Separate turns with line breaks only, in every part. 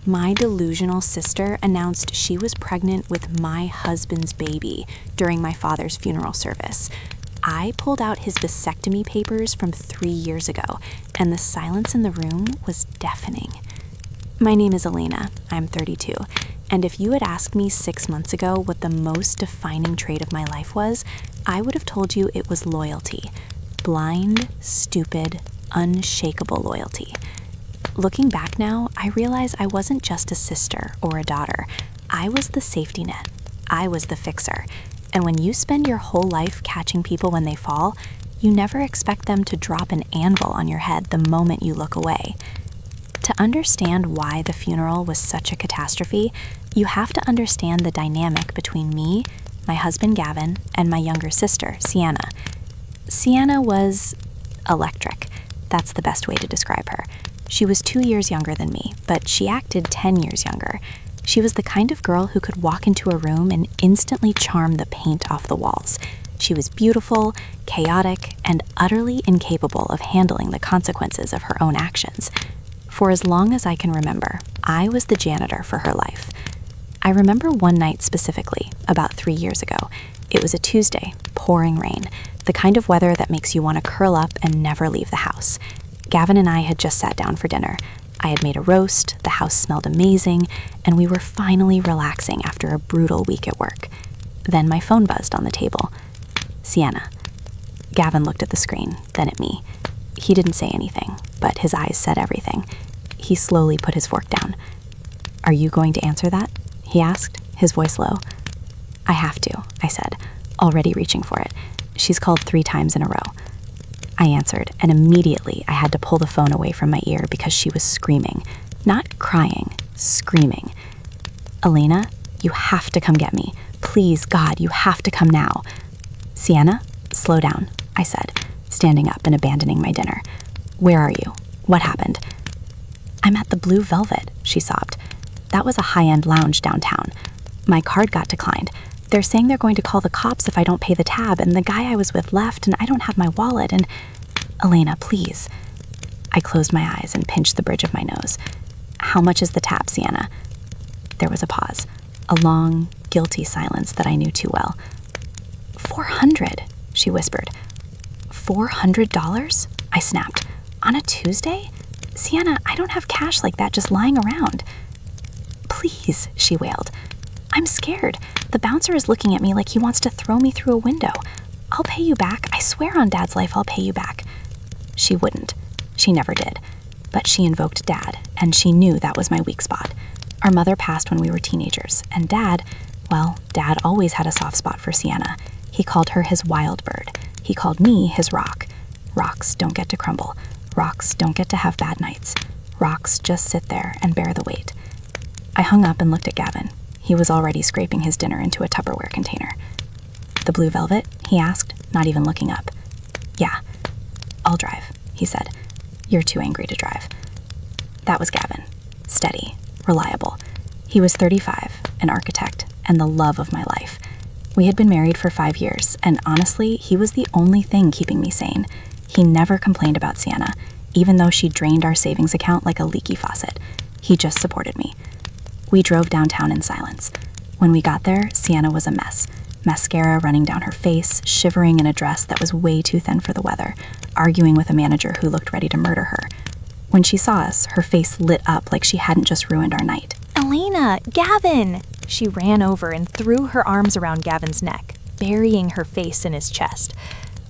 My delusional sister announced she was pregnant with my husband's baby during my father's funeral service. I pulled out his vasectomy papers from 3 years ago, and the silence in the room was deafening. My name is Elena. I'm 32, and if you had asked me 6 months ago what the most defining trait of my life was, I would have told you it was loyalty. Blind, stupid, unshakable loyalty. Looking back now, I realize I wasn't just a sister or a daughter. I was the safety net. I was the fixer. And when you spend your whole life catching people when they fall, you never expect them to drop an anvil on your head the moment you look away. To understand why the funeral was such a catastrophe, you have to understand the dynamic between me, my husband Gavin, and my younger sister, Sienna. Sienna was electric. That's the best way to describe her. She was 2 years younger than me, but she acted 10 years younger. She was the kind of girl who could walk into a room and instantly charm the paint off the walls. She was beautiful, chaotic, and utterly incapable of handling the consequences of her own actions. For as long as I can remember, I was the janitor for her life. I remember one night specifically, about 3 years ago. It was a Tuesday, pouring rain, the kind of weather that makes you want to curl up and never leave the house. Gavin and I had just sat down for dinner. I had made a roast, the house smelled amazing, and we were finally relaxing after a brutal week at work. Then my phone buzzed on the table. Sienna. Gavin looked at the screen, then at me. He didn't say anything, but his eyes said everything. He slowly put his fork down. "Are you going to answer that?" he asked, his voice low. "I have to," I said, already reaching for it. "She's called 3 times in a row." I answered, and immediately I had to pull the phone away from my ear because she was screaming. Not crying, screaming. "Elena, you have to come get me. Please, God, you have to come now." "Sienna, slow down," I said, standing up and abandoning my dinner. "Where are you? What happened?" "I'm at the Blue Velvet," she sobbed. "That was a high-end lounge downtown. My card got declined. They're saying they're going to call the cops if I don't pay the tab, and the guy I was with left, and I don't have my wallet, and... Elena, please." I closed my eyes and pinched the bridge of my nose. "How much is the tab, Sienna?" There was a pause, a long, guilty silence that I knew too well. $400, she whispered. $400? I snapped. On a Tuesday? Sienna, I don't have cash like that just lying around. "Please," she wailed. "I'm scared. The bouncer is looking at me like he wants to throw me through a window. I'll pay you back. I swear on Dad's life I'll pay you back." She wouldn't. She never did. But she invoked Dad, and she knew that was my weak spot. Our mother passed when we were teenagers, and Dad always had a soft spot for Sienna. He called her his wild bird. He called me his rock. Rocks don't get to crumble. Rocks don't get to have bad nights. Rocks just sit there and bear the weight. I hung up and looked at Gavin. He was already scraping his dinner into a Tupperware container. "The Blue Velvet?" he asked, not even looking up. "Yeah, I'll drive," he said. "You're too angry to drive." That was Gavin. Steady, reliable. He was 35, an architect, and the love of my life. We had been married for 5 years, and honestly, he was the only thing keeping me sane. He never complained about Sienna, even though she drained our savings account like a leaky faucet. He just supported me. We drove downtown in silence. When we got there, Sienna was a mess. Mascara running down her face, shivering in a dress that was way too thin for the weather, arguing with a manager who looked ready to murder her. When she saw us, her face lit up like she hadn't just ruined our night.
"Elena, Gavin!" She ran over and threw her arms around Gavin's neck, burying her face in his chest.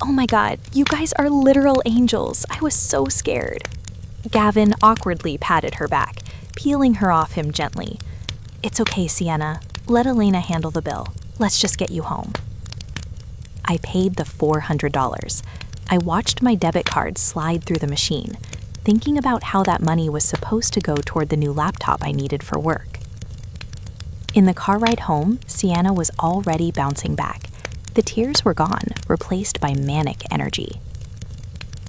"Oh my God, you guys are literal angels. I was so scared." Gavin awkwardly patted her back, peeling her off him gently. "It's okay, Sienna. Let Elena handle the bill. Let's just get you home." I paid the $400. I watched my debit card slide through the machine, thinking about how that money was supposed to go toward the new laptop I needed for work. In the car ride home, Sienna was already bouncing back. The tears were gone, replaced by manic energy.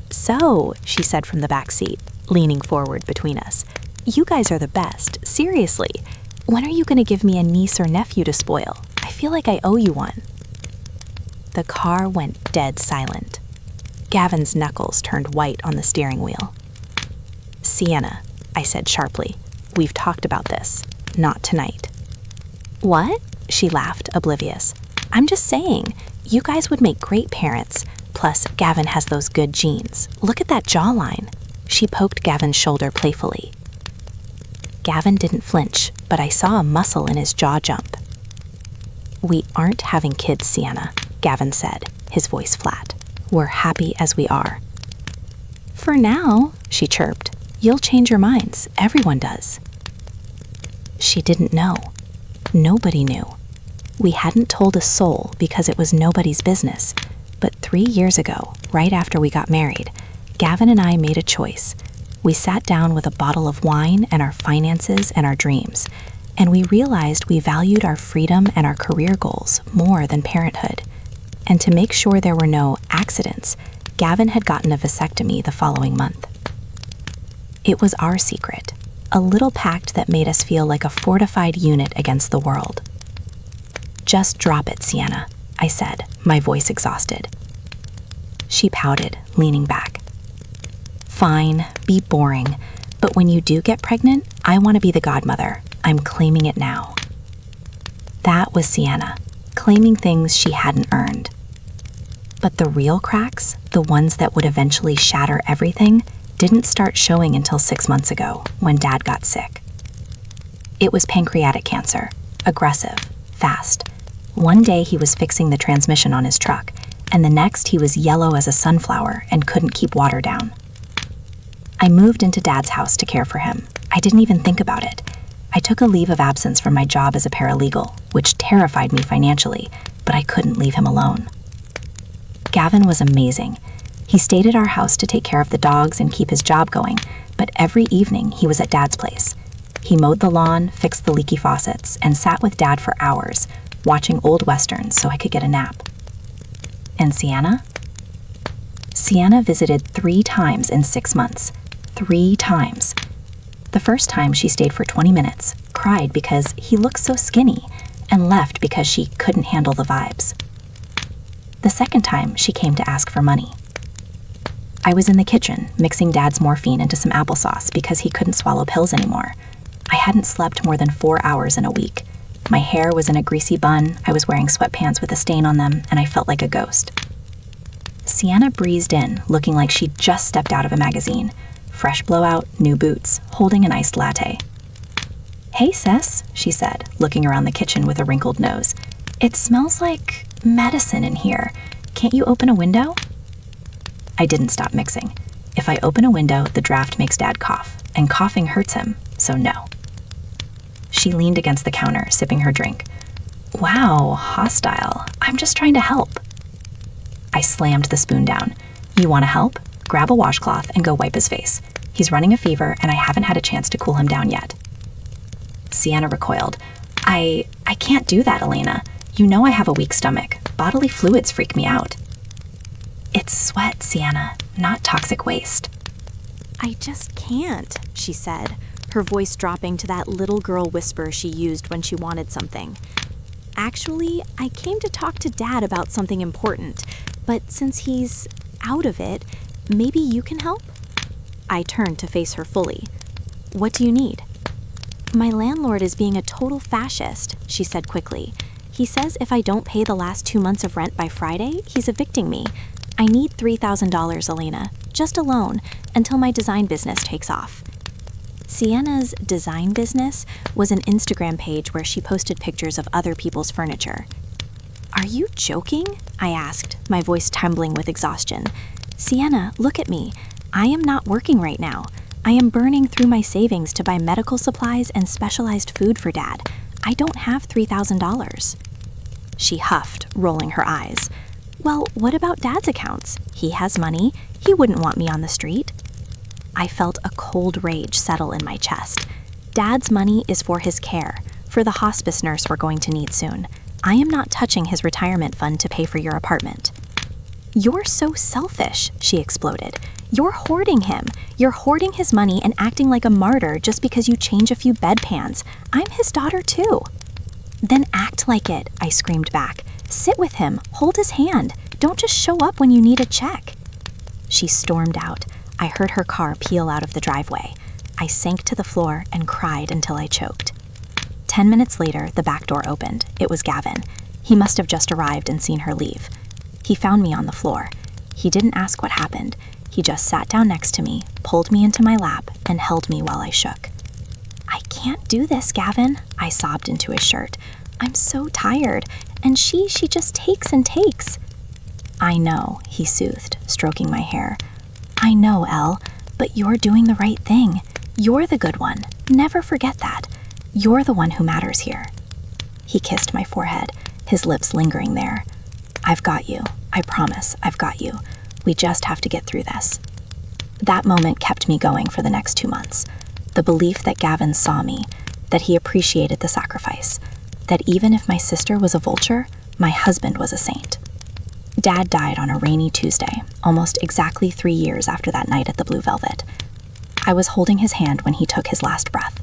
"So," she said from the back seat, leaning forward between us, "you guys are the best, seriously. When are you going to give me a niece or nephew to spoil? I feel like I owe you one." The car went dead silent. Gavin's knuckles turned white on the steering wheel. "Sienna," I said sharply,
We've talked about this. Not tonight." "What?" She laughed, oblivious. "I'm just saying, you guys would make great parents. Plus, Gavin has those good genes. Look at that jawline." She poked Gavin's shoulder playfully. Gavin didn't flinch, but I saw a muscle in his jaw jump. "We aren't having kids, Sienna," Gavin said, his voice flat. "We're happy as we are." "For now," she chirped. "You'll change your minds. Everyone does." She didn't know. Nobody knew. We hadn't told a soul because it was nobody's business. But 3 years ago, right after we got married, Gavin and I made a choice. We sat down with a bottle of wine and our finances and our dreams, and we realized we valued our freedom and our career goals more than parenthood. And to make sure there were no accidents, Gavin had gotten a vasectomy the following month. It was our secret, a little pact that made us feel like a fortified unit against the world. "Just drop it, Sienna," I said, my voice exhausted. She pouted, leaning back. "Fine, be boring, but when you do get pregnant, I want to be the godmother. I'm claiming it now." That was Sienna, claiming things she hadn't earned. But the real cracks, the ones that would eventually shatter everything, didn't start showing until 6 months ago, when Dad got sick. It was pancreatic cancer, aggressive, fast. One day he was fixing the transmission on his truck, and the next he was yellow as a sunflower and couldn't keep water down. I moved into Dad's house to care for him. I didn't even think about it. I took a leave of absence from my job as a paralegal, which terrified me financially, but I couldn't leave him alone. Gavin was amazing. He stayed at our house to take care of the dogs and keep his job going, but every evening he was at Dad's place. He mowed the lawn, fixed the leaky faucets, and sat with Dad for hours, watching old westerns so I could get a nap. And Sienna? Sienna visited 3 times in 6 months. 3 times. The first time she stayed for 20 minutes, cried because he looked so skinny, and left because she couldn't handle the vibes. The second time she came to ask for money. I was in the kitchen, mixing Dad's morphine into some applesauce because he couldn't swallow pills anymore. I hadn't slept more than 4 hours in a week. My hair was in a greasy bun, I was wearing sweatpants with a stain on them, and I felt like a ghost. Sienna breezed in, looking like she'd just stepped out of a magazine. Fresh blowout, new boots, holding an iced latte. "Hey, Sis," she said, looking around the kitchen with a wrinkled nose. "It smells like medicine in here. Can't you open a window?" I didn't stop mixing. If I open a window, the draft makes Dad cough, and coughing hurts him, so no. She leaned against the counter, sipping her drink. "Wow, hostile. I'm just trying to help." I slammed the spoon down. "You want to help? Grab a washcloth and go wipe his face. He's running a fever, and I haven't had a chance to cool him down yet." Sienna recoiled. I can't do that, Elena. You know I have a weak stomach. Bodily fluids freak me out." "It's sweat, Sienna, not toxic waste."
"I just can't," she said, her voice dropping to that little girl whisper she used when she wanted something. "Actually, I came to talk to Dad about something important, but since he's out of it, maybe you can help?" I turned to face her fully. "What do you need?" "My landlord is being a total fascist," she said quickly. "He says if I don't pay the last 2 months of rent by Friday, he's evicting me. I need $3,000, Elena, just a loan, until my design business takes off." Sienna's design business was an Instagram page where she posted pictures of other people's furniture. "Are you joking?" I asked, my voice trembling with exhaustion. "Sienna, look at me. I am not working right now. I am burning through my savings to buy medical supplies and specialized food for Dad. I don't have $3,000. She huffed, rolling her eyes. "Well, what about Dad's accounts? He has money. He wouldn't want me on the street." I felt a cold rage settle in my chest. Dad's money is for his care, for the hospice nurse we're going to need soon. I am not touching his retirement fund to pay for your apartment. "You're so selfish," she exploded. "You're hoarding him. You're hoarding his money and acting like a martyr just because you change a few bedpans. I'm his daughter too." "Then act like it," I screamed back. "Sit with him. Hold his hand. Don't just show up when you need a check." She stormed out. I heard her car peel out of the driveway.
I sank to the floor and cried until I choked. 10 minutes later, the back door opened. It was Gavin. He must have just arrived and seen her leave. He found me on the floor. He didn't ask what happened. He just sat down next to me, pulled me into my lap, and held me while I shook. "I can't do this, Gavin," I sobbed into his shirt. "I'm so tired, and she just takes and takes." "I know," he soothed, stroking my hair. "I know, Elle, but you're doing the right thing. You're the good one. Never forget that. You're the one who matters here." He kissed my forehead, his lips lingering there. "I've got you. I promise, I've got you. We just have to get through this." That moment kept me going for the next 2 months. The belief that Gavin saw me, that he appreciated the sacrifice, that even if my sister was a vulture, my husband was a saint. Dad died on a rainy Tuesday, almost exactly 3 years after that night at the Blue Velvet. I was holding his hand when he took his last breath.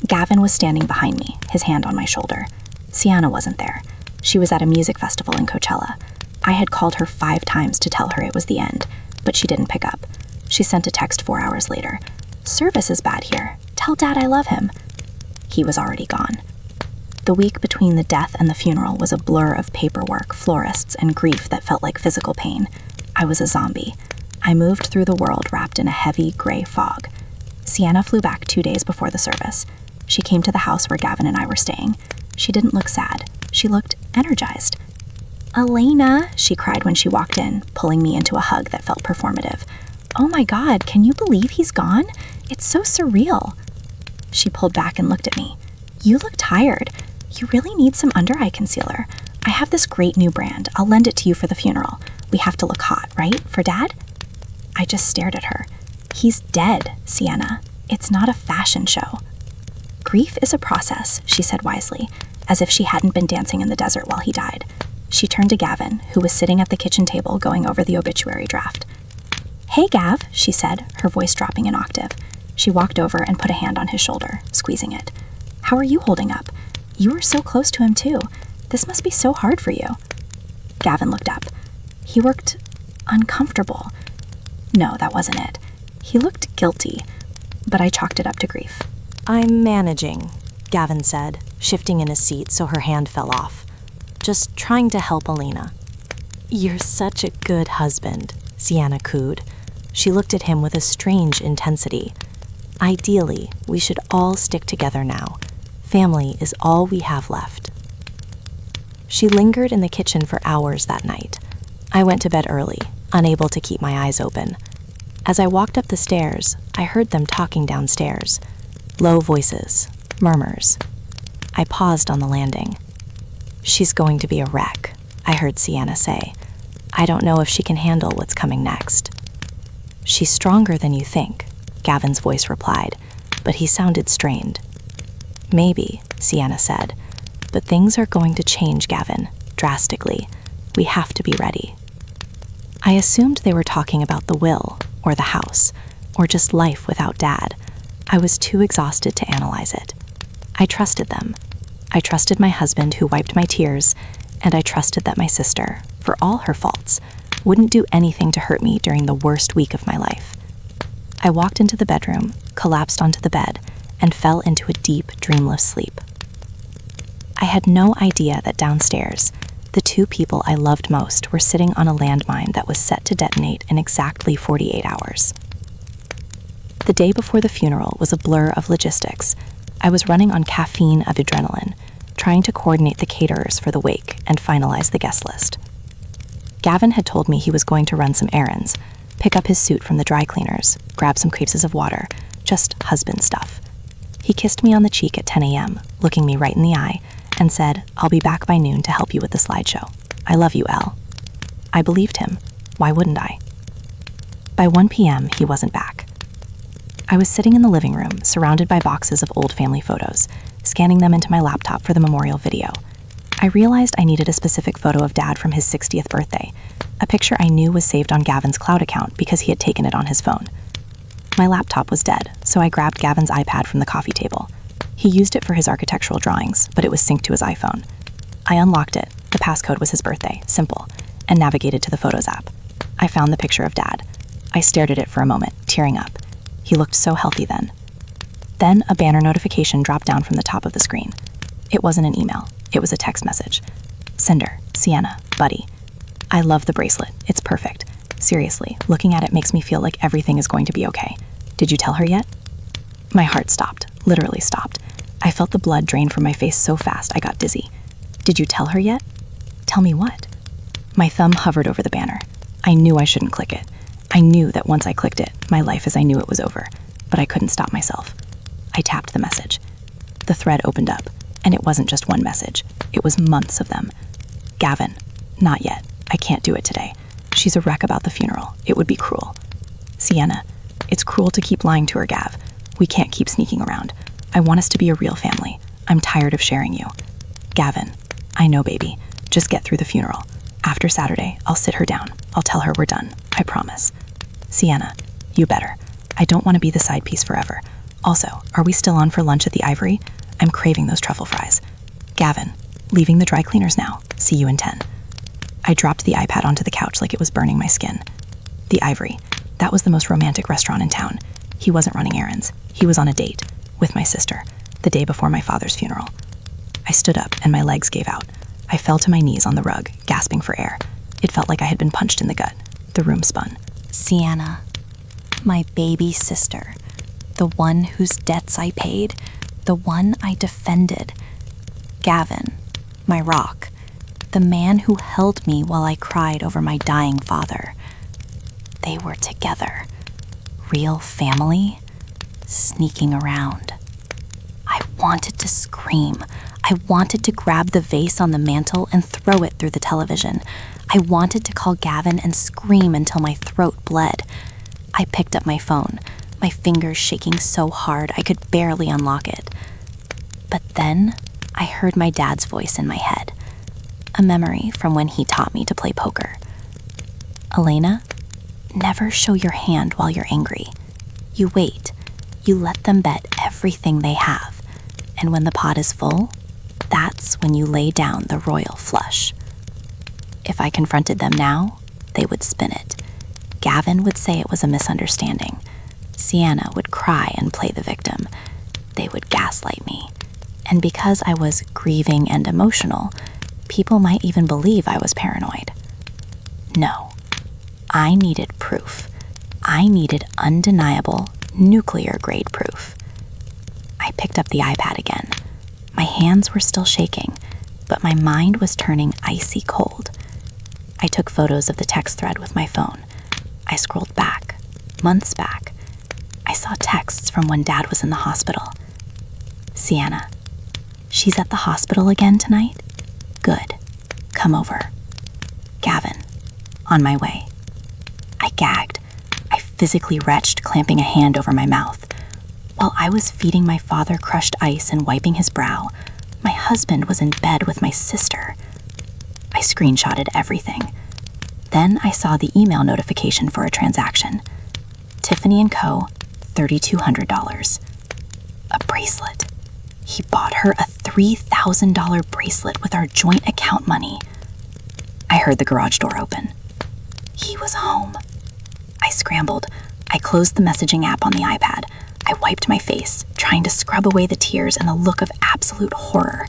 Gavin was standing behind me, his hand on my shoulder. Sienna wasn't there. She was at a music festival in Coachella. I had called her 5 times to tell her it was the end, but she didn't pick up. She sent a text 4 hours later. "Service is bad here. Tell Dad I love him." He was already gone. The week between the death and the funeral was a blur of paperwork, florists, and grief that felt like physical pain. I was a zombie. I moved through the world wrapped in a heavy, gray fog. Sienna flew back 2 days before the service. She came to the house where Gavin and I were staying. She didn't look sad. She looked energized. "Elena," she cried when she walked in, pulling me into a hug that felt performative. "Oh my God, can you believe he's gone? It's so surreal." She pulled back and looked at me. "You look tired. You really need some under-eye concealer. I have this great new brand. I'll lend it to you for the funeral. We have to look hot, right? For Dad?" I just stared at her. "He's dead, Sienna. It's not a fashion show." "Grief is a process," she said wisely, as if she hadn't been dancing in the desert while he died. She turned to Gavin, who was sitting at the kitchen table going over the obituary draft. "Hey, Gav," she said, her voice dropping an octave. She walked over and put a hand on his shoulder, squeezing it. "How are you holding up? You were so close to him, too. This must be so hard for you." Gavin looked up. He looked uncomfortable. No, that wasn't it. He looked guilty, but I chalked it up to grief.
"I'm managing," Gavin said, shifting in his seat so her hand fell off. "Just trying to help Elena." "You're such a good husband," Sienna cooed. She looked at him with a strange intensity. "Ideally, we should all stick together now. Family is all we have left." She lingered in the kitchen for hours that night. I went to bed early, unable to keep my eyes open. As I walked up the stairs, I heard them talking downstairs. Low voices, murmurs. I paused on the landing. "She's going to be a wreck," I heard Sienna say. "I don't know if she can handle what's coming next." "She's stronger than you think," Gavin's voice replied, but he sounded strained. "Maybe," Sienna said, "but things are going to change, Gavin, drastically. We have to be ready." I assumed they were talking about the will, or the house, or just life without Dad. I was too exhausted to analyze it. I trusted them. I trusted my husband, who wiped my tears, and I trusted that my sister, for all her faults, wouldn't do anything to hurt me during the worst week of my life. I walked into the bedroom, collapsed onto the bed, and fell into a deep, dreamless sleep. I had no idea that downstairs, the 2 people I loved most were sitting on a landmine that was set to detonate in exactly 48 hours. The day before the funeral was a blur of logistics. I was running on caffeine of adrenaline, trying to coordinate the caterers for the wake and finalize the guest list. Gavin had told me he was going to run some errands, pick up his suit from the dry cleaners, grab some cases of water, just husband stuff. He kissed me on the cheek at 10 a.m., looking me right in the eye, and said, "I'll be back by noon to help you with the slideshow. I love you, Elle." I believed him. Why wouldn't I? By 1 p.m., he wasn't back. I was sitting in the living room, surrounded by boxes of old family photos, scanning them into my laptop for the memorial video. I realized I needed a specific photo of Dad from his 60th birthday, a picture I knew was saved on Gavin's cloud account because he had taken it on his phone. My laptop was dead, so I grabbed Gavin's iPad from the coffee table. He used it for his architectural drawings, but it was synced to his iPhone. I unlocked it, the passcode was his birthday, simple, and navigated to the Photos app. I found the picture of Dad. I stared at it for a moment, tearing up. He looked so healthy then.
Then a banner notification dropped down from the top of the screen. It wasn't an email, it was a text message. Sender, Sienna, buddy. I love the bracelet, it's perfect. Seriously, looking at it makes me feel like everything is going to be okay. Did you tell her yet? My heart stopped, literally stopped. I felt the blood drain from my face so fast I got dizzy. Did you tell her yet? Tell me what? My thumb hovered over the banner. I knew I shouldn't click it. I knew that once I clicked it, my life as I knew it was over, but I couldn't stop myself. I tapped the message. The thread opened up, and it wasn't just one message. It was months of them. Gavin, not yet. I can't do it today. She's a wreck about the funeral. It would be cruel. Sienna, it's cruel to keep lying to her, Gav. We can't keep sneaking around. I want us to be a real family. I'm tired of sharing you. Gavin, I know, baby. Just get through the funeral. After Saturday, I'll sit her down. I'll tell her we're done. I promise. Sienna, you better. I don't want to be the side piece forever. Also, are we still on for lunch at the Ivory? I'm craving those truffle fries. Gavin, leaving the dry cleaners now. See you in 10. I dropped the iPad onto the couch like it was burning my skin. The Ivory. That was the most romantic restaurant in town. He wasn't running errands. He was on a date with my sister, the day before my father's funeral. I stood up and my legs gave out. I fell to my knees on the rug, gasping for air. It felt like I had been punched in the gut. The room spun.
Sienna, my baby sister, the one whose debts I paid, the one I defended. Gavin, my rock, the man who held me while I cried over my dying father. They were together. Real family, sneaking around. I wanted to scream. I wanted to grab the vase on the mantel and throw it through the television. I wanted to call Gavin and scream until my throat bled. I picked up my phone, my fingers shaking so hard I could barely unlock it. But then I heard my dad's voice in my head, a memory from when he taught me to play poker. Elena, never show your hand while you're angry. You wait. You let them bet everything they have. And when the pot is full, that's when you lay down the royal flush. If I confronted them now, they would spin it. Gavin would say it was a misunderstanding. Sienna would cry and play the victim. They would gaslight me. And because I was grieving and emotional, people might even believe I was paranoid. No. I needed proof. I needed undeniable, nuclear-grade proof. I picked up the iPad again. My hands were still shaking, but my mind was turning icy cold. I took photos of the text thread with my phone. I scrolled back, months back. I saw texts from when Dad was in the hospital. Sienna, she's at the hospital again tonight? Good. Come over. Gavin, on my way. I gagged. I physically retched, clamping a hand over my mouth. While I was feeding my father crushed ice and wiping his brow, my husband was in bed with my sister. I screenshotted everything. Then I saw the email notification for a transaction. Tiffany & Co., $3,200. A bracelet. He bought her a $3,000 bracelet with our joint account money. I heard the garage door open. He was home. I scrambled. I closed the messaging app on the iPad. I wiped my face, trying to scrub away the tears and the look of absolute horror.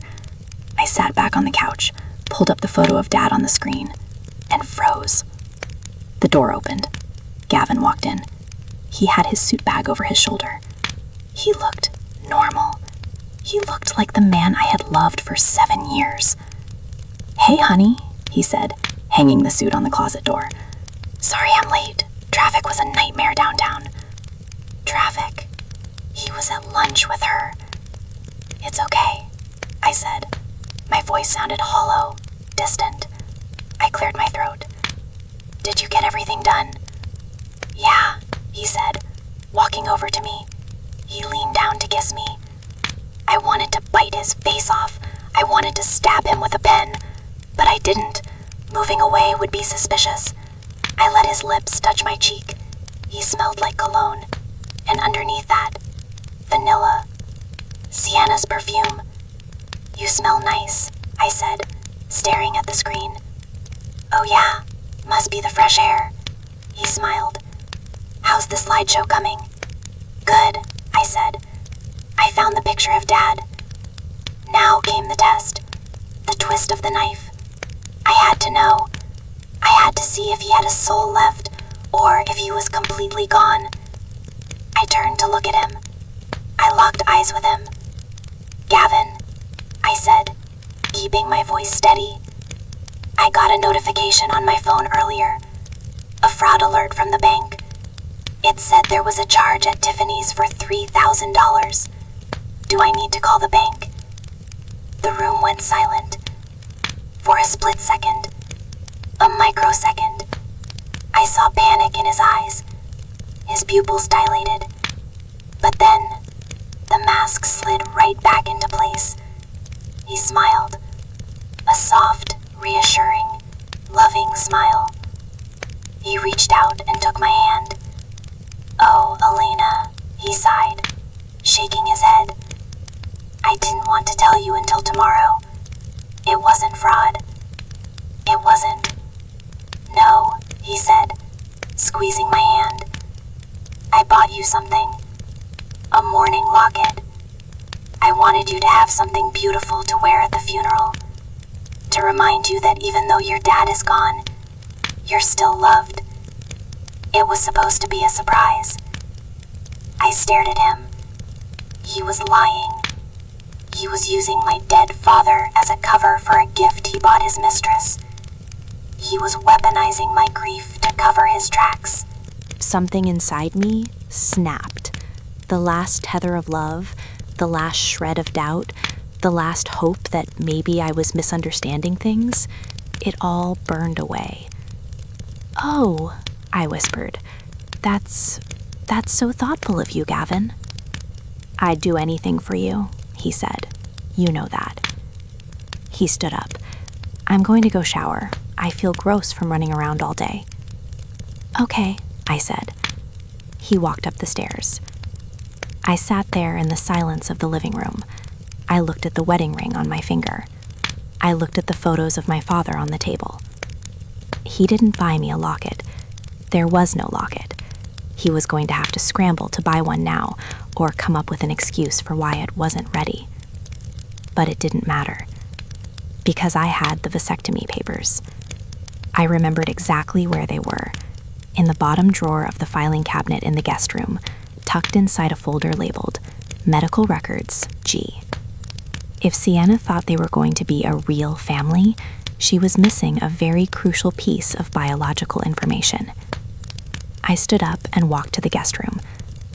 I sat back on the couch, pulled up the photo of Dad on the screen, and froze. The door opened. Gavin walked in. He had his suit bag over his shoulder. He looked normal. He looked like the man I had loved for 7 years. "Hey, honey," he said, hanging the suit on the closet door. "Sorry I'm late. Traffic was a nightmare downtown." Traffic. He was at lunch with her. "It's okay," I said. My voice sounded hollow, distant. I cleared my throat. "Did you get everything done?" "Yeah," he said, walking over to me. He leaned down to kiss me. I wanted to bite his face off. I wanted to stab him with a pen, but I didn't. Moving away would be suspicious. I let his lips touch my cheek. He smelled like cologne, and underneath that, vanilla. Sienna's perfume. "You smell nice," I said, staring at the screen. "Oh yeah, must be the fresh air." He smiled. "How's the slideshow coming?" "Good," I said.
I found the picture of Dad. Now came the test. The twist of the knife. I had to know. I had to see if he had a soul left, or if he was completely gone. I turned to look at him. I locked eyes with him. "Gavin," I said, keeping my voice steady. "I got a notification on my phone earlier. A fraud alert from the bank. It said there was a charge at Tiffany's for $3,000. Do I need to call the bank?" The room went silent. For a split second, a microsecond, I saw panic in his eyes. His pupils dilated. But then, the mask slid right back into place. He smiled. A soft, reassuring, loving smile. He reached out and took my hand. "Oh, Elena," he sighed, shaking his head. "I didn't want to tell you until tomorrow. It wasn't fraud. It wasn't." "No," he said, squeezing my hand. "I bought you something. A mourning locket. I wanted you to have something beautiful to wear at the funeral. To remind you that even though your dad is gone, you're still loved." It was supposed to be a surprise. I stared at him. He was lying. He was using my dead father as a cover for a gift he bought his mistress. He was weaponizing my grief to cover his tracks.
Something inside me snapped. The last tether of love, the last shred of doubt, the last hope that maybe I was misunderstanding things, it all burned away. "Oh," I whispered, That's so thoughtful of you, Gavin." "I'd do anything for you," he said. "You know that." He stood up. "I'm going to go shower. I feel gross from running around all day." "Okay," I said. He walked up the stairs. I sat there in the silence of the living room. I looked at the wedding ring on my finger. I looked at the photos of my father on the table. He didn't buy me a locket. There was no locket. He was going to have to scramble to buy one now, or come up with an excuse for why it wasn't ready. But it didn't matter, because I had the vasectomy papers. I remembered exactly where they were, in the bottom drawer of the filing cabinet in the guest room, tucked inside a folder labeled Medical Records G. If Sienna thought they were going to be a real family, she was missing a very crucial piece of biological information. I stood up and walked to the guest room.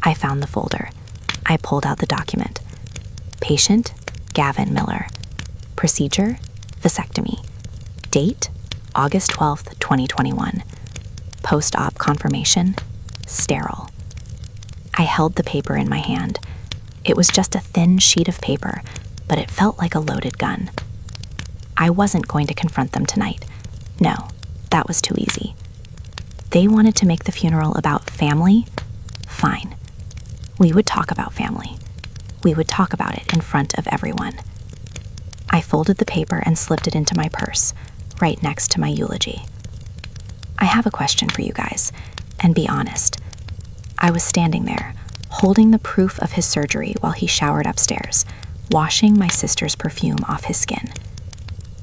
I found the folder. I pulled out the document. Patient, Gavin Miller. Procedure, vasectomy. Date, August 12th, 2021. Post-op confirmation, sterile. I held the paper in my hand. It was just a thin sheet of paper, but it felt like a loaded gun. I wasn't going to confront them tonight. No, that was too easy. They wanted to make the funeral about family? Fine. We would talk about family. We would talk about it in front of everyone. I folded the paper and slipped it into my purse, right next to my eulogy. I have a question for you guys, and be honest. I was standing there, holding the proof of his surgery while he showered upstairs, washing my sister's perfume off his skin.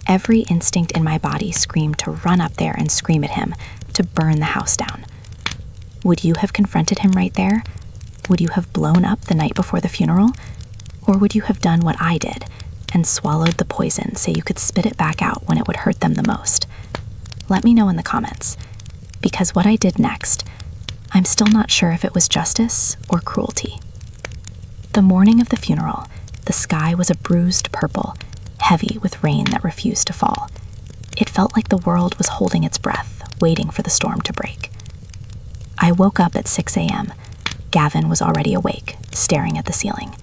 Every instinct in my body screamed to run up there and scream at him, to burn the house down. Would you have confronted him right there? Would you have blown up the night before the funeral? Or would you have done what I did and swallowed the poison so you could spit it back out when it would hurt them the most? Let me know in the comments, because what I did next, I'm still not sure if it was justice or cruelty. The morning of the funeral, the sky was a bruised purple, heavy with rain that refused to fall. It felt like the world was holding its breath, waiting for the storm to break. I woke up at 6 a.m. Gavin was already awake, staring at the ceiling.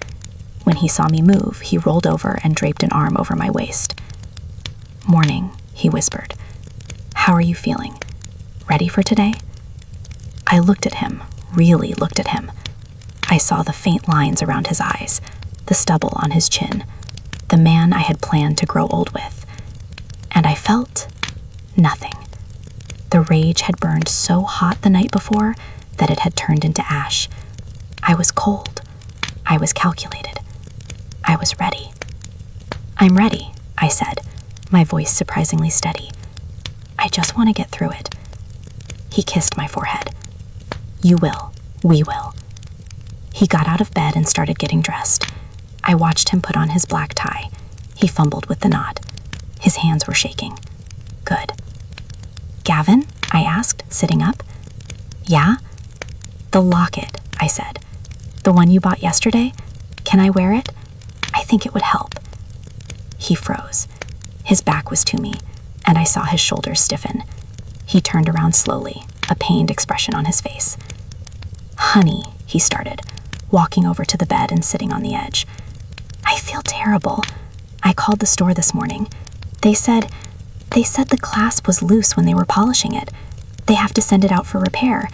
When he saw me move, he rolled over and draped an arm over my waist. "Morning," he whispered. "How are you feeling? Ready for today?" I looked at him, really looked at him. I saw the faint lines around his eyes, the stubble on his chin, the man I had planned to grow old with. And I felt nothing. The rage had burned so hot the night before that it had turned into ash. I was cold. I was calculated. I was ready. "I'm ready," I said, my voice surprisingly steady. "I just want to get through it." He kissed my forehead. "You will. We will." He got out of bed and started getting dressed. I watched him put on his black tie. He fumbled with the knot. His hands were shaking. "Good." "Gavin?" I asked, sitting up. "Yeah?" "The locket," I said. "The one you bought yesterday? Can I wear it? I think it would help." He froze. His back was to me, and I saw his shoulders stiffen. He turned around slowly, a pained expression on his face. "Honey," he started, walking over to the bed and sitting on the edge. "I feel terrible. I called the store this morning. They said the clasp was loose when they were polishing it. They have to send it out for repair.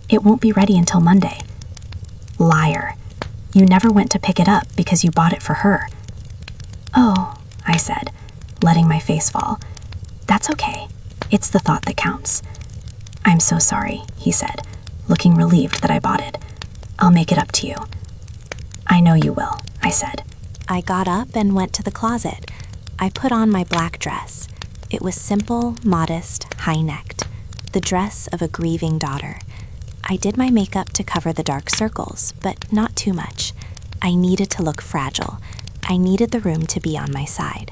It won't be ready until Monday." "Liar. You never went to pick it up because you bought it for her." "Oh," I said, letting my face fall. "That's okay. It's the thought that counts." "I'm so sorry," he said, looking relieved that I bought it. "I'll make it up to you." "I know you will," I said. I got up and went to the closet. I put on my black dress. It was simple, modest, high-necked, the dress of a grieving daughter. I did my makeup to cover the dark circles, but not too much. I needed to look fragile. I needed the room to be on my side.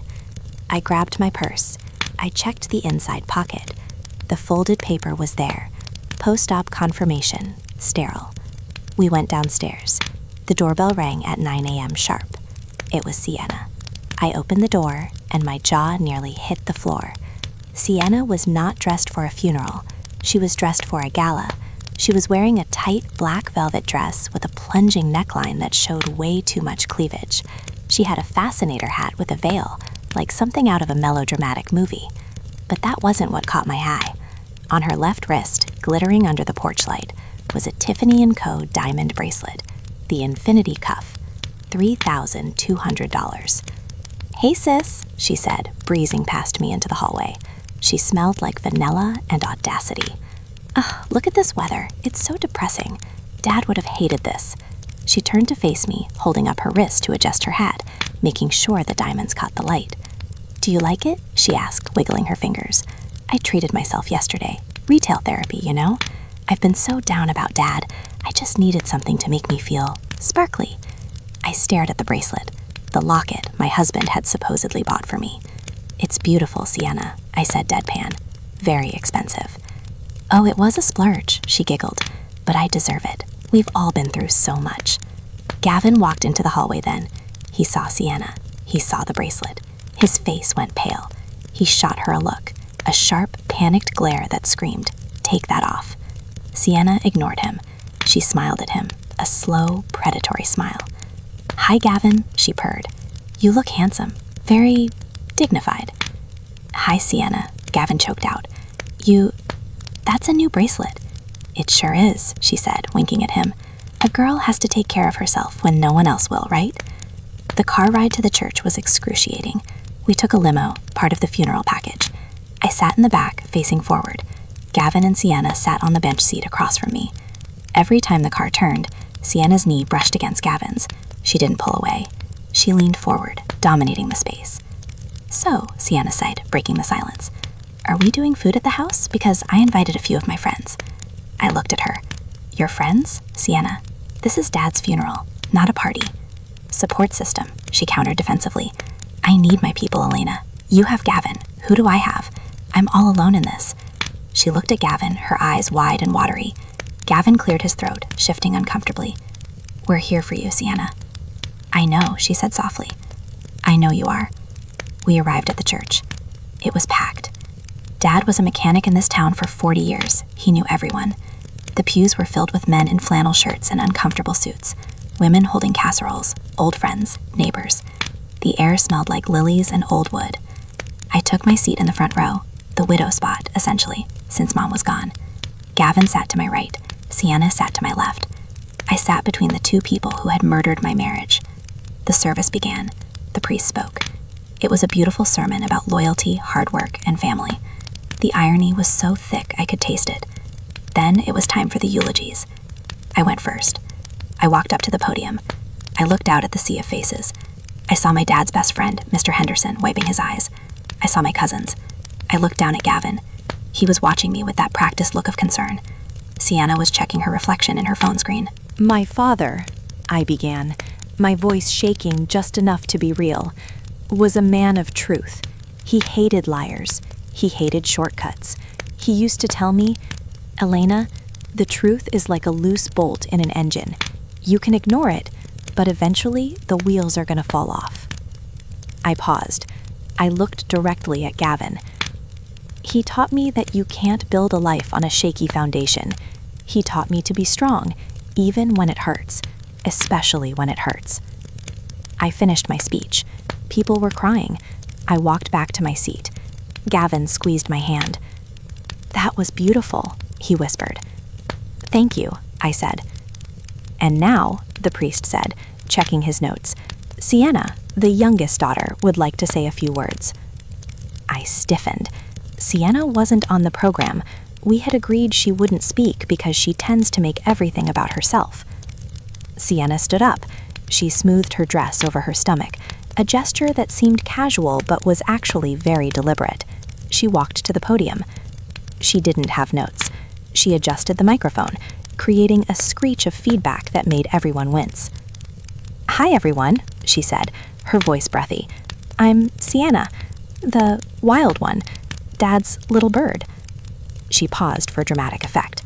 I grabbed my purse. I checked the inside pocket. The folded paper was there. Post-op confirmation, sterile. We went downstairs. The doorbell rang at 9 a.m. sharp. It was Sienna. I opened the door, and my jaw nearly hit the floor. Sienna was not dressed for a funeral. She was dressed for a gala. She was wearing a tight black velvet dress with a plunging neckline that showed way too much cleavage. She had a fascinator hat with a veil, like something out of a melodramatic movie. But that wasn't what caught my eye. On her left wrist, glittering under the porch light, was a Tiffany & Co. diamond bracelet, the Infinity Cuff, $3,200. "Hey sis," she said, breezing past me into the hallway. She smelled like vanilla and audacity. "Ugh, look at this weather. It's so depressing. Dad would have hated this." She turned to face me, holding up her wrist to adjust her hat, making sure the diamonds caught the light. "Do you like it?" she asked, wiggling her fingers. "I treated myself yesterday. Retail therapy, you know? I've been so down about Dad. I just needed something to make me feel sparkly." I stared at the bracelet, the locket my husband had supposedly bought for me. "It's beautiful, Sienna," I said deadpan. "Very expensive." "Oh, it was a splurge," she giggled, "but I deserve it. We've all been through so much." Gavin walked into the hallway then. He saw Sienna. He saw the bracelet. His face went pale. He shot her a look, a sharp, panicked glare that screamed, "Take that off." Sienna ignored him. She smiled at him, a slow, predatory smile. "Hi, Gavin," she purred. "You look handsome. Very dignified." "Hi, Sienna," Gavin choked out. That's a new bracelet." "It sure is," she said, winking at him. "A girl has to take care of herself when no one else will, right?" The car ride to the church was excruciating. We took a limo, part of the funeral package. I sat in the back, facing forward. Gavin and Sienna sat on the bench seat across from me. Every time the car turned, Sienna's knee brushed against Gavin's. She didn't pull away. She leaned forward, dominating the space. "So," Sienna sighed, breaking the silence, "are we doing food at the house? Because I invited a few of my friends." I looked at her. "Your friends?" "Sienna, this is Dad's funeral, not a party." "Support system," she countered defensively. "I need my people, Elena. You have Gavin. Who do I have? I'm all alone in this." She looked at Gavin, her eyes wide and watery. Gavin cleared his throat, shifting uncomfortably. "We're here for you, Sienna." "I know," she said softly. "I know you are." We arrived at the church. It was packed. Dad was a mechanic in this town for 40 years. He knew everyone. The pews were filled with men in flannel shirts and uncomfortable suits, women holding casseroles, old friends, neighbors. The air smelled like lilies and old wood. I took my seat in the front row, the widow spot, essentially, since Mom was gone. Gavin sat to my right. Sienna sat to my left. I sat between the two people who had murdered my marriage. The service began. The priest spoke. It was a beautiful sermon about loyalty, hard work, and family. The irony was so thick I could taste it. Then it was time for the eulogies. I went first. I walked up to the podium. I looked out at the sea of faces. I saw my dad's best friend, Mr. Henderson, wiping his eyes. I saw my cousins. I looked down at Gavin. He was watching me with that practiced look of concern. Sienna was checking her reflection in her phone screen.
My father, I began, my voice shaking just enough to be real, was a man of truth. He hated liars. He hated shortcuts. He used to tell me, Elena, the truth is like a loose bolt in an engine. You can ignore it, but eventually the wheels are going to fall off. I paused. I looked directly at Gavin. He taught me that you can't build a life on a shaky foundation. He taught me to be strong, even when it hurts, especially when it hurts. I finished my speech. People were crying. I walked back to my seat. Gavin squeezed my hand. That was beautiful, he whispered. Thank you, I said. And now, the priest said, checking his notes, Sienna, the youngest daughter, would like to say a few words. I stiffened. Sienna wasn't on the program. We had agreed she wouldn't speak because she tends to make everything about herself. Sienna stood up. She smoothed her dress over her stomach, a gesture that seemed casual but was actually very deliberate. She walked to the podium. She didn't have notes. She adjusted the microphone, creating a screech of feedback that made everyone wince. Hi, everyone, she said, her voice breathy. I'm Sienna, the wild one, Dad's little bird. She paused for dramatic effect.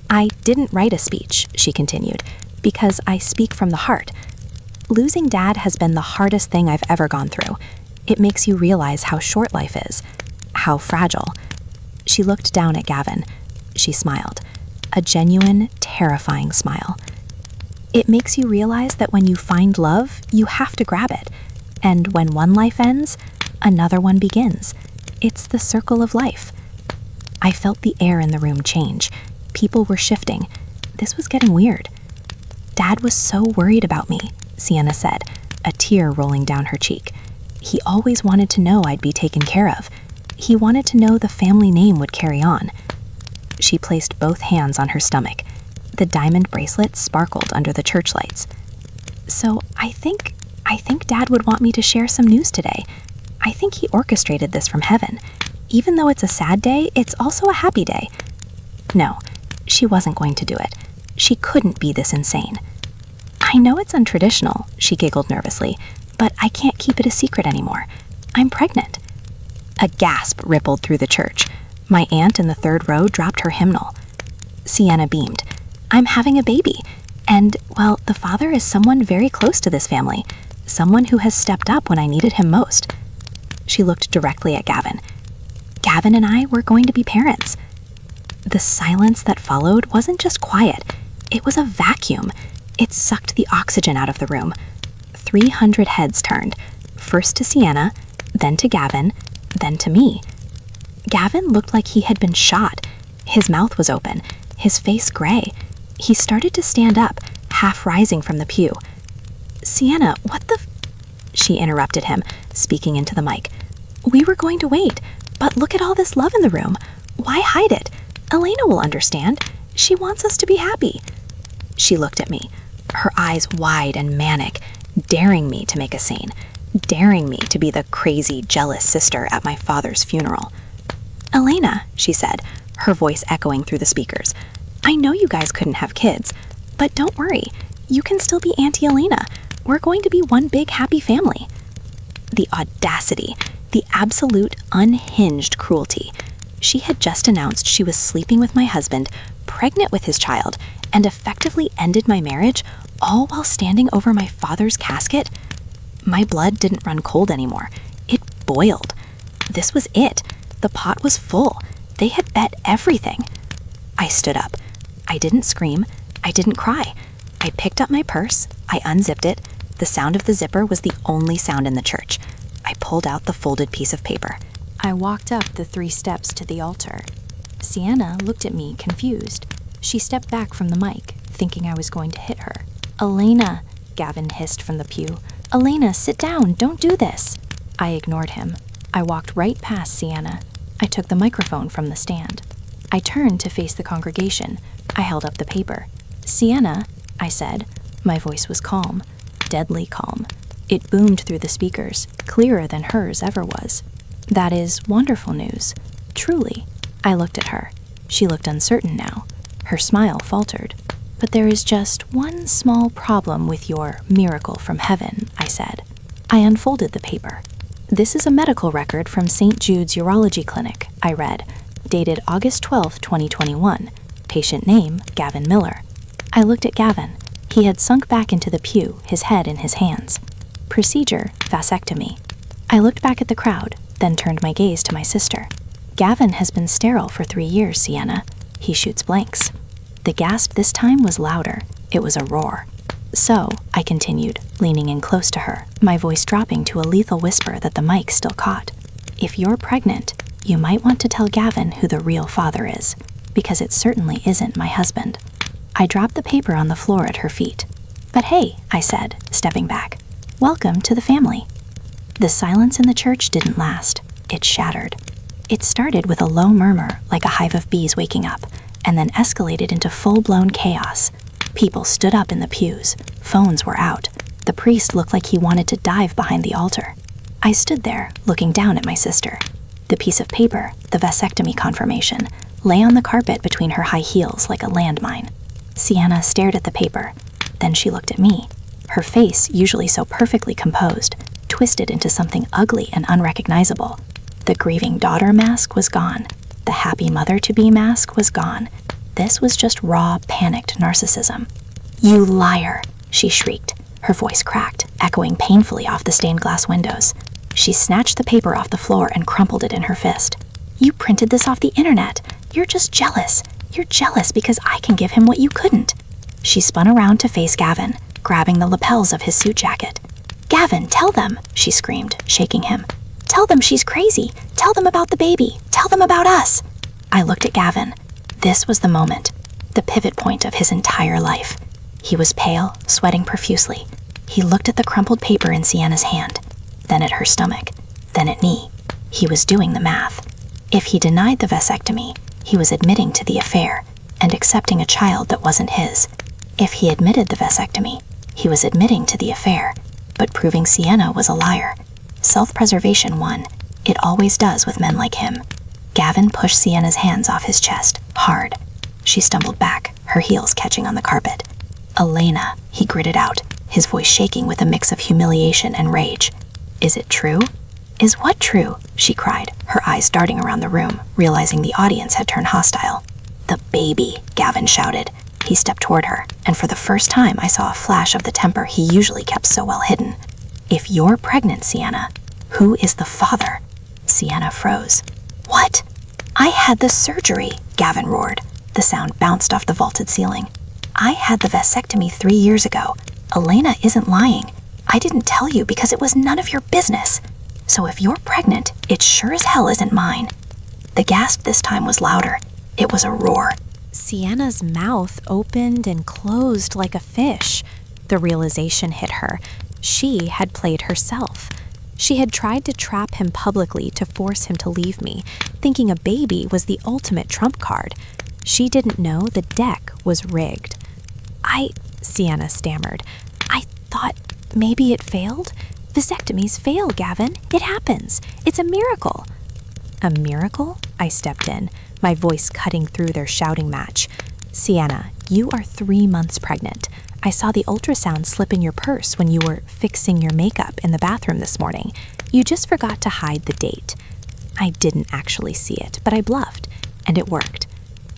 I didn't write a speech, she continued, because I speak from the heart. Losing Dad has been the hardest thing I've ever gone through. It makes you realize how short life is, how fragile. She looked down at Gavin. She smiled, a genuine, terrifying smile. It makes you realize that when you find love, you have to grab it. And when one life ends, another one begins. It's the circle of life. I felt the air in the room change. People were shifting. This was getting weird. Dad was so worried about me, Sienna said, a tear rolling down her cheek. He always wanted to know I'd be taken care of. He wanted to know the family name would carry on. She placed both hands on her stomach. The diamond bracelet sparkled under the church lights. So I think Dad would want me to share some news today. I think he orchestrated this from heaven. Even though it's a sad day, it's also a happy day. No, she wasn't going to do it. She couldn't be this insane. I know it's untraditional, she giggled nervously, but I can't keep it a secret anymore. I'm pregnant. A gasp rippled through the church. My aunt in the third row dropped her hymnal. Sienna beamed. I'm having a baby. And, well, the father is someone very close to this family. Someone who has stepped up when I needed him most. She looked directly at Gavin. Gavin and I were going to be parents. The silence that followed wasn't just quiet. It was a vacuum. It sucked the oxygen out of the room. 300 heads turned, first to Sienna, then to Gavin, then to me. Gavin looked like he had been shot. His mouth was open, his face gray. He started to stand up, half rising from the pew. Sienna, what the She interrupted him, speaking into the mic. We were going to wait, but look at all this love in the room. Why hide it? Elena will understand. She wants us to be happy. She looked at me, her eyes wide and manic, daring me to make a scene, daring me to be the crazy, jealous sister at my father's funeral. Elena, she said, her voice echoing through the speakers, I know you guys couldn't have kids, but don't worry. You can still be Auntie Elena. We're going to be one big happy family. The audacity, the absolute unhinged cruelty. She had just announced she was sleeping with my husband, pregnant with his child, and effectively ended my marriage, all while standing over my father's casket. My blood didn't run cold anymore. It boiled. This was it. The pot was full. They had bet everything. I stood up. I didn't scream. I didn't cry. I picked up my purse. I unzipped it. The sound of the zipper was the only sound in the church. I pulled out the folded piece of paper. I walked up the 3 steps to the altar. Sienna looked at me, confused. She stepped back from the mic, thinking I was going to hit her. Elena, Gavin hissed from the pew. Elena, sit down. Don't do this. I ignored him. I walked right past Sienna. I took the microphone from the stand. I turned to face the congregation. I held up the paper. Sienna, I said. My voice was calm, deadly calm.
It boomed through the speakers, clearer than hers ever was. That is wonderful news. Truly. I looked at her. She looked uncertain now. Her smile faltered. But there is just one small problem with your miracle from heaven, I said. I unfolded the paper. This is a medical record from St. Jude's Urology Clinic, I read, dated August 12, 2021. Patient name, Gavin Miller. I looked at Gavin. He had sunk back into the pew, his head in his hands. Procedure, vasectomy. I looked back at the crowd, then turned my gaze to my sister. Gavin has been sterile for 3 years, Sienna. He shoots blanks. The gasp this time was louder. It was a roar. So, I continued, leaning in close to her, my voice dropping to a lethal whisper that the mic still caught. If you're pregnant, you might want to tell Gavin who the real father is, because it certainly isn't my husband. I dropped the paper on the floor at her feet. But hey, I said, stepping back. Welcome to the family. The silence in the church didn't last. It shattered. It started with a low murmur, like a hive of bees waking up, and then escalated into full-blown chaos. People stood up in the pews. Phones were out. The priest looked like he wanted to dive behind the altar. I stood there, looking down at my sister. The piece of paper, the vasectomy confirmation, lay on the carpet between her high heels like a landmine. Sienna stared at the paper. Then she looked at me. Her face, usually so perfectly composed, twisted into something ugly and unrecognizable. The grieving daughter mask was gone. The happy mother-to-be mask was gone. This was just raw, panicked narcissism. "You liar!" she shrieked. Her voice cracked, echoing painfully off the stained glass windows. She snatched the paper off the floor and crumpled it in her fist. "You printed this off the internet. You're just jealous. You're jealous because I can give him what you couldn't." She spun around to face Gavin, grabbing the lapels of his suit jacket. "Gavin, tell them," she screamed, shaking him. "Tell them she's crazy. Tell them about the baby. Tell them about us." I looked at Gavin. This was the moment, the pivot point of his entire life. He was pale, sweating profusely. He looked at the crumpled paper in Sienna's hand, then at her stomach, then at me. He was doing the math. If he denied the vasectomy, he was admitting to the affair and accepting a child that wasn't his. If he admitted the vasectomy, he was admitting to the affair, but proving Sienna was a liar. Self-preservation won. It always does with men like him. Gavin pushed Sienna's hands off his chest, hard. She stumbled back, her heels catching on the carpet. "Elena," he gritted out, his voice shaking with a mix of humiliation and rage. "Is it true?" "Is what true?" she cried, her eyes darting around the room, realizing the audience had turned hostile. "The baby," Gavin shouted. He stepped toward her, and for the first time I saw a flash of the temper he usually kept so well hidden. "If you're pregnant, Sienna, who is the father?" Sienna froze. "What?" "I had the surgery," Gavin roared. The sound bounced off the vaulted ceiling. "I had the vasectomy 3 years ago. Elena isn't lying. I didn't tell you because it was none of your business. So if you're pregnant, it sure as hell isn't mine." The gasp this time was louder. It was a roar. Sienna's mouth opened and closed like a fish. The realization hit her. She had played herself. She had tried to trap him publicly to force him to leave me, thinking a baby was the ultimate trump card. She didn't know the deck was rigged. Sienna stammered. "I thought maybe it failed? Vasectomies fail, Gavin. It happens. It's a miracle." "A miracle?" I stepped in, my voice cutting through their shouting match. "Sienna, you are 3 months pregnant. I saw the ultrasound slip in your purse when you were fixing your makeup in the bathroom this morning. You just forgot to hide the date." I didn't actually see it, but I bluffed, and it worked.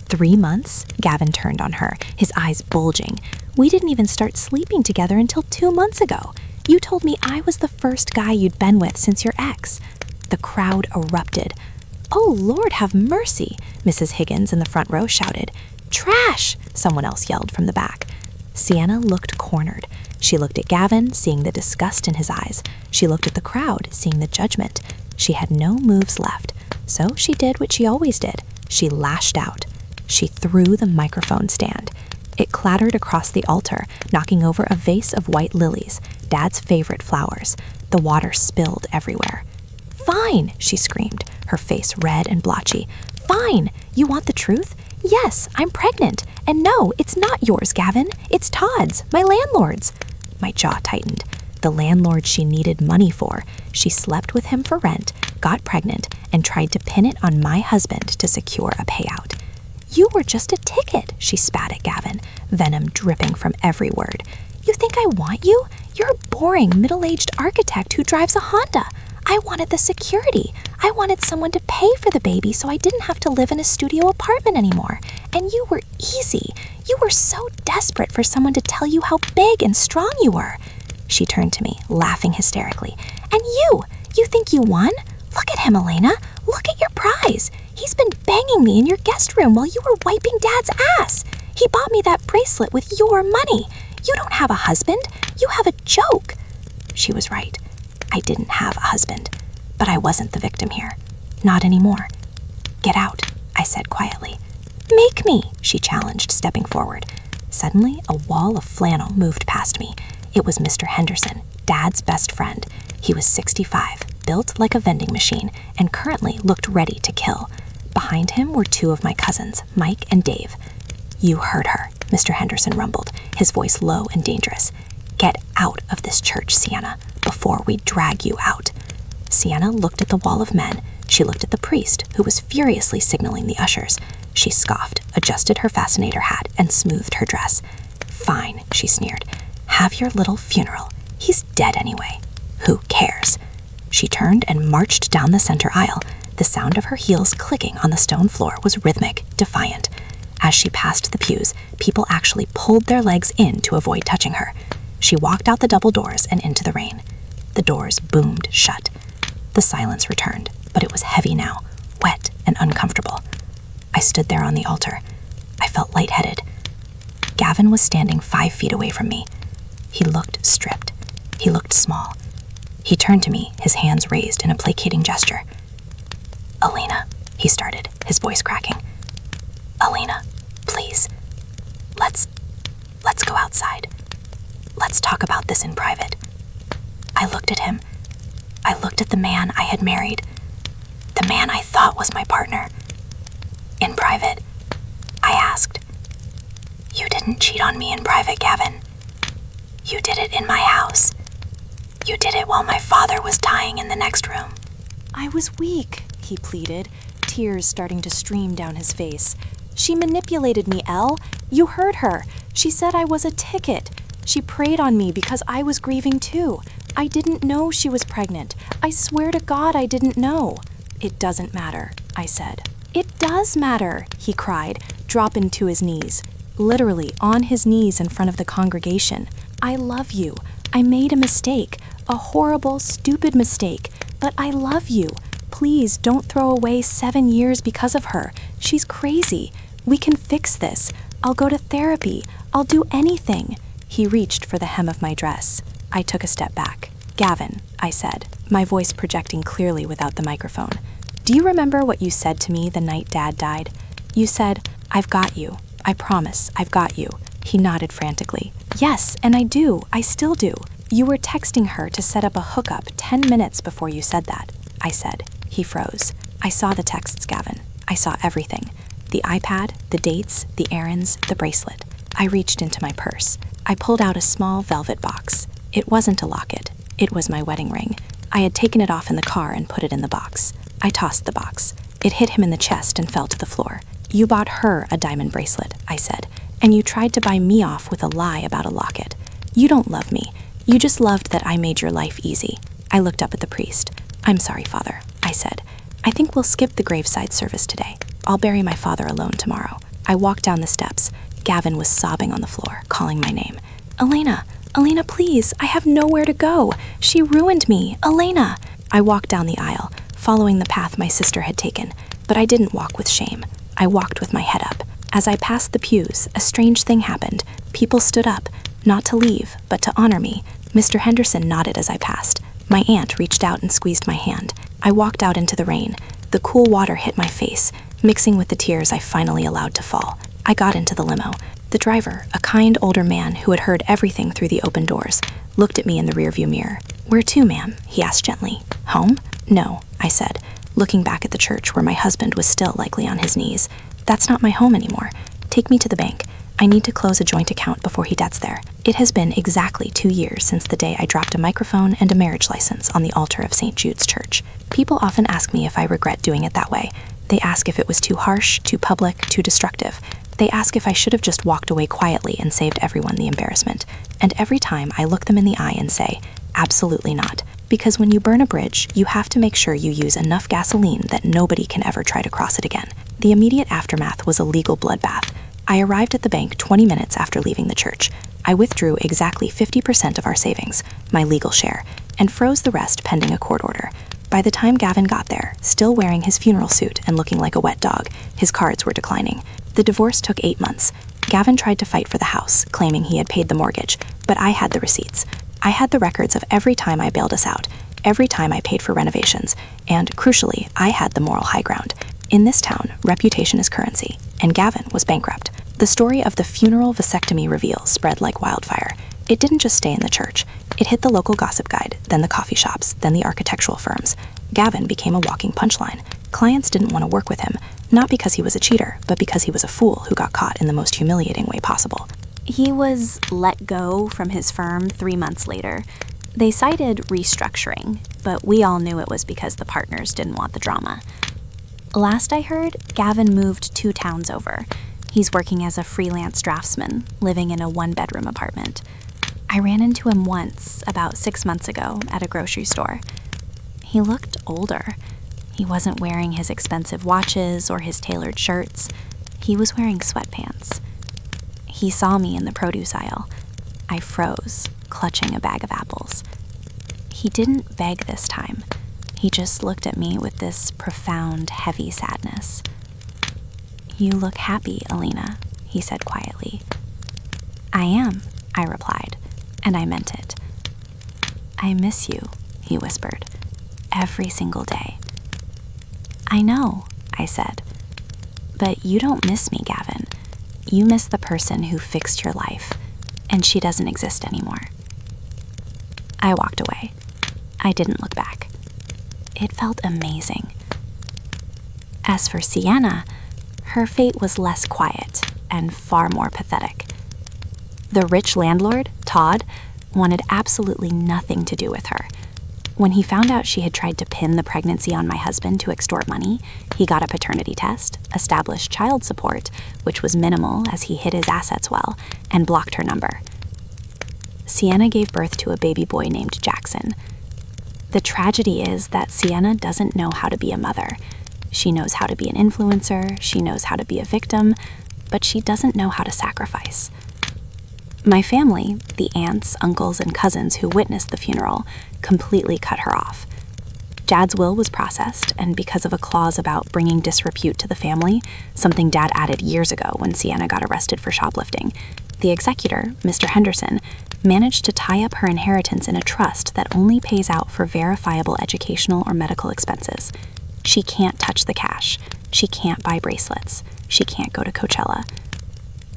3 months? Gavin turned on her, his eyes bulging. "We didn't even start sleeping together until 2 months ago. You told me I was the first guy you'd been with since your ex." The crowd erupted. "Oh, Lord, have mercy," Mrs. Higgins in the front row shouted. "Trash," someone else yelled from the back. Sienna looked cornered. She looked at Gavin, seeing the disgust in his eyes. She looked at the crowd, seeing the judgment. She had no moves left, so she did what she always did. She lashed out. She threw the microphone stand. It clattered across the altar, knocking over a vase of white lilies, Dad's favorite flowers. The water spilled everywhere. "Fine," she screamed, her face red and blotchy. "Fine. You want the truth? Yes, I'm pregnant. And no, it's not yours, Gavin. It's Todd's, my landlord's." My jaw tightened. the landlord she needed money for. She slept with him for rent, got pregnant, and tried to pin it on my husband to secure a payout. You were just a ticket, she spat at Gavin, venom dripping from every word. You think I want you? You're a boring, middle-aged architect who drives a Honda. I wanted the security. I wanted someone to pay for the baby so I didn't have to live in a studio apartment anymore. And you were easy. You were so desperate for someone to tell you how big and strong you were. She turned to me, laughing hysterically. And you think you won? Look at him, Elena. Look at your prize. He's been banging me in your guest room while you were wiping Dad's ass. He bought me that bracelet with your money. You don't have a husband. You have a joke. She was right. I didn't have a husband, but I wasn't the victim here. Not anymore. Get out, I said quietly. Make me, she challenged, stepping forward. Suddenly, a wall of flannel moved past me. It was Mr. Henderson, Dad's best friend. He was 65, built like a vending machine, and currently looked ready to kill. Behind him were two of my cousins, Mike and Dave. You heard her, Mr. Henderson rumbled, his voice low and dangerous. Get out of this church, Sienna, before we drag you out. Sienna looked at the wall of men. She looked at the priest, who was furiously signaling the ushers. She scoffed, adjusted her fascinator hat, and smoothed her dress. Fine, she sneered. Have your little funeral. He's dead anyway. Who cares? She turned and marched down the center aisle. The sound of her heels clicking on the stone floor was rhythmic, defiant. As she passed the pews, people actually pulled their legs in to avoid touching her. She walked out the double doors and into the rain. The doors boomed shut. The silence returned, but it was heavy now, wet and uncomfortable. I stood there on the altar. I felt lightheaded. Gavin was standing 5 feet away from me. He looked stripped. He looked small. He turned to me, his hands raised in a placating gesture. Elena, he started, his voice cracking. Elena, please, let's go outside. Let's talk about this in private. I looked at him. I looked at the man I had married, the man I thought was my partner. In private, I asked, You didn't cheat on me in private, Gavin. You did it in my house. You did it while my father was dying in the next room. I was weak, he pleaded, tears starting to stream down his face. She manipulated me, Elle. You heard her. She said I was a ticket. She preyed on me because I was grieving too. I didn't know she was pregnant. I swear to God I didn't know. It doesn't matter, I said. It does matter, he cried, dropping to his knees. Literally on his knees in front of the congregation. I love you. I made a mistake. A horrible, stupid mistake. But I love you. Please don't throw away 7 years because of her. She's crazy. We can fix this. I'll go to therapy. I'll do anything. He reached for the hem of my dress. I took a step back. Gavin, I said, my voice projecting clearly without the microphone. Do you remember what you said to me the night Dad died? You said, I've got you. I promise, I've got you. He nodded frantically. Yes, and I do. I still do. You were texting her to set up a hookup 10 minutes before you said that, I said. He froze. I saw the texts, Gavin. I saw everything. The iPad, the dates, the errands, the bracelet. I reached into my purse. I pulled out a small velvet box. It wasn't a locket. It was my wedding ring. I had taken it off in the car and put it in the box. I tossed the box. It hit him in the chest and fell to the floor. You bought her a diamond bracelet, I said, and you tried to buy me off with a lie about a locket. You don't love me. You just loved that I made your life easy. I looked up at the priest. I'm sorry, Father, I said. I think we'll skip the graveside service today. I'll bury my father alone tomorrow. I walked down the steps. Gavin was sobbing on the floor, calling my name. Elena, Elena, please, I have nowhere to go. She ruined me, Elena. I walked down the aisle, following the path my sister had taken, but I didn't walk with shame. I walked with my head up. As I passed the pews, a strange thing happened. People stood up, not to leave, but to honor me. Mr. Henderson nodded as I passed. My aunt reached out and squeezed my hand. I walked out into the rain. The cool water hit my face, mixing with the tears I finally allowed to fall. I got into the limo. The driver, a kind older man who had heard everything through the open doors, looked at me in the rearview mirror. Where to, ma'am? He asked gently. Home? No, I said, looking back at the church where my husband was still likely on his knees. That's not my home anymore. Take me to the bank. I need to close a joint account before he gets there. It has been exactly 2 years since the day I dropped a microphone and a marriage license on the altar of St. Jude's Church. People often ask me if I regret doing it that way. They ask if it was too harsh, too public, too destructive. They ask if I should have just walked away quietly and saved everyone the embarrassment. And every time I look them in the eye and say, absolutely not. Because when you burn a bridge, you have to make sure you use enough gasoline that nobody can ever try to cross it again. The immediate aftermath was a legal bloodbath. I arrived at the bank 20 minutes after leaving the church. I withdrew exactly 50% of our savings, my legal share, and froze the rest pending a court order. By the time Gavin got there, still wearing his funeral suit and looking like a wet dog, his cards were declining. The divorce took 8 months. Gavin tried to fight for the house, claiming he had paid the mortgage, but I had the receipts. I had the records of every time I bailed us out, every time I paid for renovations, and, crucially, I had the moral high ground. In this town, reputation is currency, and Gavin was bankrupt. The story of the funeral vasectomy reveal spread like wildfire. It didn't just stay in the church. It hit the local gossip guide, then the coffee shops, then the architectural firms. Gavin became a walking punchline. Clients didn't want to work with him, not because he was a cheater, but because he was a fool who got caught in the most humiliating way possible.
He was let go from his firm 3 months later. They cited restructuring, but we all knew it was because the partners didn't want the drama. Last I heard, Gavin moved 2 towns over. He's working as a freelance draftsman, living in a 1-bedroom apartment. I ran into him once, about 6 months ago, at a grocery store. He looked older. He wasn't wearing his expensive watches or his tailored shirts. He was wearing sweatpants. He saw me in the produce aisle. I froze, clutching a bag of apples. He didn't beg this time. He just looked at me with this profound, heavy sadness. "You look happy, Alina," he said quietly. "I am," I replied, and I meant it. "I miss you," he whispered, "every single day." "I know," I said, "but you don't miss me, Gavin. You miss the person who fixed your life, and she doesn't exist anymore." I walked away. I didn't look back. It felt amazing. As for Sienna, her fate was less quiet and far more pathetic. The rich landlord, Todd, wanted absolutely nothing to do with her. When he found out she had tried to pin the pregnancy on my husband to extort money, he got a paternity test, established child support, which was minimal as he hid his assets well, and blocked her number. Sienna gave birth to a baby boy named Jackson. The tragedy is that Sienna doesn't know how to be a mother. She knows how to be an influencer, she knows how to be a victim, but she doesn't know how to sacrifice. My family, the aunts, uncles, and cousins who witnessed the funeral, completely cut her off. Dad's will was processed, and because of a clause about bringing disrepute to the family, something Dad added years ago when Sienna got arrested for shoplifting, the executor, Mr. Henderson, managed to tie up her inheritance in a trust that only pays out for verifiable educational or medical expenses. She can't touch the cash. She can't buy bracelets. She can't go to Coachella.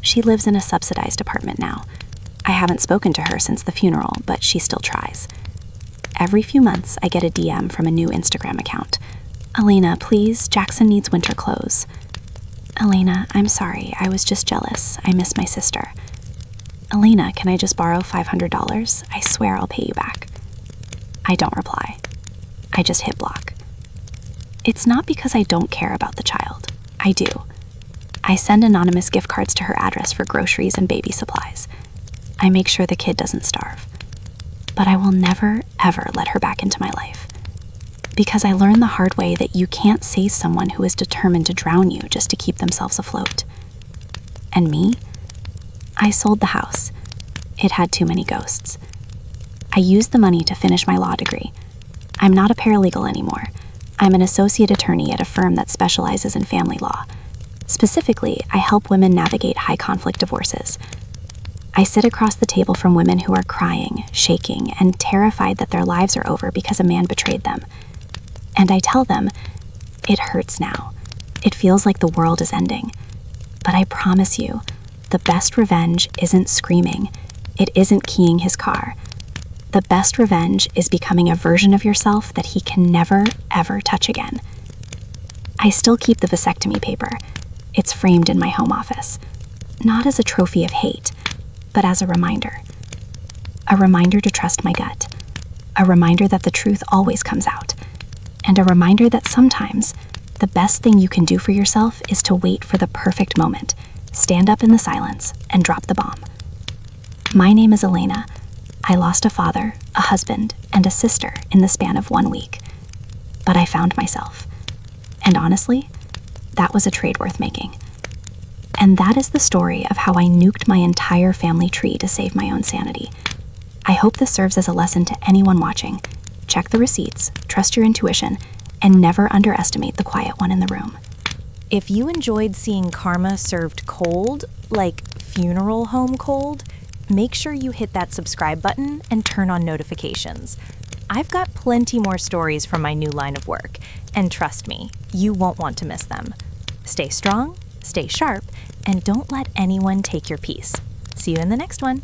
She lives in a subsidized apartment now. I haven't spoken to her since the funeral, but she still tries. Every few months, I get a DM from a new Instagram account. "Alina, please, Jackson needs winter clothes." "Alina, I'm sorry, I was just jealous. I miss my sister." "Alina, can I just borrow $500? I swear I'll pay you back." I don't reply. I just hit block. It's not because I don't care about the child. I do. I send anonymous gift cards to her address for groceries and baby supplies. I make sure the kid doesn't starve. But I will never, ever let her back into my life. Because I learned the hard way that you can't save someone who is determined to drown you just to keep themselves afloat. And me? I sold the house. It had too many ghosts. I used the money to finish my law degree. I'm not a paralegal anymore. I'm an associate attorney at a firm that specializes in family law. Specifically, I help women navigate high-conflict divorces. I sit across the table from women who are crying, shaking, and terrified that their lives are over because a man betrayed them. And I tell them, it hurts now. It feels like the world is ending. But I promise you, the best revenge isn't screaming. It isn't keying his car. The best revenge is becoming a version of yourself that he can never, ever touch again. I still keep the vasectomy paper. It's framed in my home office.
not as a trophy of hate, but as a reminder. A reminder to trust my gut. A reminder that the truth always comes out. And a reminder that sometimes the best thing you can do for yourself is to wait for the perfect moment, stand up in the silence, and drop the bomb. My name is Elena. I lost a father, a husband, and a sister in the span of 1 week. But I found myself. And honestly, that was a trade worth making. And that is the story of how I nuked my entire family tree to save my own sanity. I hope this serves as a lesson to anyone watching. Check the receipts, trust your intuition, and never underestimate the quiet one in the room.
If you enjoyed seeing karma served cold, like funeral home cold, make sure you hit that subscribe button and turn on notifications. I've got plenty more stories from my new line of work, and trust me, you won't want to miss them. Stay strong, stay sharp, and don't let anyone take your peace. See you in the next one.